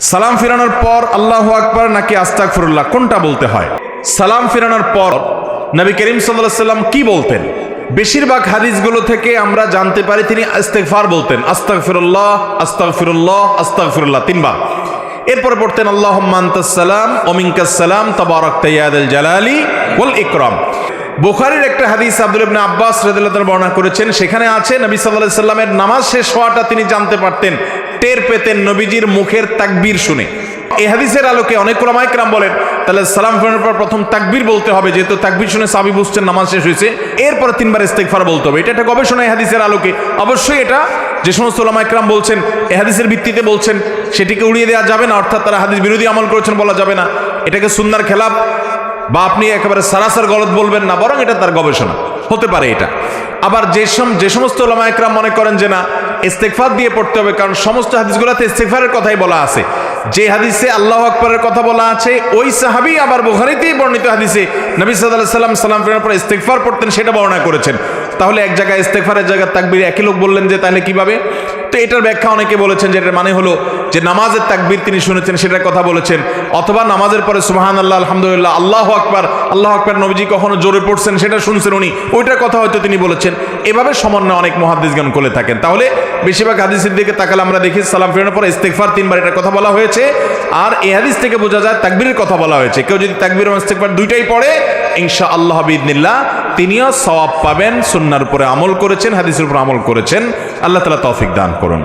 সালাম ফিরানোর পর আল্লাহু আকবার নাকি আস্তাগফিরুল্লাহ কোনটা বলতে হয়? সালাম ফিরানোর পর নবী করিম সাল্লাল্লাহু আলাইহি ওয়াসাল্লাম কি বলতেন? বেশিরভাগ হাদিসগুলো থেকে আমরা জানতে পারি তিনি ইস্তেগফার বলতেন, আস্তাগফিরুল্লাহ আস্তাগফিরুল্লাহ আস্তাগফিরুল্লাহ তিনবার। এরপরে পড়তেন আল্লাহুম্মা আনতাস সালাম ওয়া মিনকাস সালাম তাবারাকতা ইয়া যাল জালালি ওয়াল ইকরাম। বুখারীর একটা হাদিস আব্দুল্লাহ ইবনে আব্বাস রাদিয়াল্লাহু তাআলা বর্ণনা করেছেন, সেখানে আছে নবী সাল্লাল্লাহু আলাইহি ওয়াসাল্লামের নামাজ শেষ হওয়াটা তিনি জানতে পারতেন, টের পেতেন নবীজির মুখের তাকবীর শুনে। এই হাদিসের আলোকে অনেক উলামায়ে কেরাম বলেন তাহলে সালাম ফেরানোর পর প্রথম তাকবীর বলতে হবে, যেহেতু তাকবীর শুনে সাহাবী বুঝছেন নামাজ শেষ হয়েছে, এরপর তিনবার ইস্তেগফার বলতে হবে। এটা একটা গবেষণা এই হাদিসের আলোকে। অবশ্যই এটা যে সমস্ত উলামায়ে কেরাম বলছেন এই হাদিসের ভিত্তিতে বলছেন, সেটিকে উড়িয়ে দেওয়া যাবে না, অর্থাৎ তারা হাদিস বিরোধী আমল করেছেন বলা যাবে না, এটাকে সুন্নাহর খেলাফ বা আপনি একেবারে সারাসার গলত বলবেন না, বরং এটা তার গবেষণা হতে পারে এটা। আবার যে সমস্ত উলামায়ে কেরাম মনে করেন যে না ইস্তেগফার দিয়ে পড়তে হবে, কারণ সমস্ত হাদিসগুলোতে ইস্তেগফারের কথাই বলা আছে। যে হাদিসে আল্লাহু আকবারের কথা বলা আছে ওই সাহাবী আবার বুখারীতেই বর্ণিত হাদিসে নবী সাল্লাল্লাহু আলাইহি ওয়াসাল্লাম সালাম ফেরানোর পর ইস্তেগফার পড়তেন, সেটা বর্ণনা করেছেন। তাহলে এক জায়গায় ইস্তেগফারের জায়গায় তাকবীর একই লোক বললেন যে তাহলে কিভাবে? তো এটার ব্যাখ্যা অনেকে বলেছেন যে এটার মানে হলো যে নামাজের তাকবীর তিনি শুনেছেন সেটার কথা বলেছেন, অথবা নামাজের পরে সুবহানাল্লাহ আলহামদুলিল্লাহ আল্লাহু আকবার নবীজি কখনো জোরে পড়ছেন সেটা শুনছেন উনি, ওইটার কথা হয়তো তিনি বলেছেন। এভাবে সমন্বয় অনেক মুহাদ্দিসগণ করে থাকেন। তাহলে বেশিরভাগ হাদিসের দিকে তাকালে আমরা দেখি সালাম ফেরানোর পরে ইস্তেগফার তিনবার এটার কথা বলা হয়েছে, আর এই হাদিস থেকে বোঝা যায় তাকবীরের কথা বলা হয়েছে। কেউ যদি তাকবীর এবং ইস্তেগফার দুইটাই পড়ে ইনশাআল্লাহ বিইذনিল্লাহ তিনিও সওয়াব পাবেন, সুন্নাহর উপরে আমল করেছেন, হাদিসের উপর আমল করেছেন। আল্লাহ তাআলা তৌফিক দান করুন।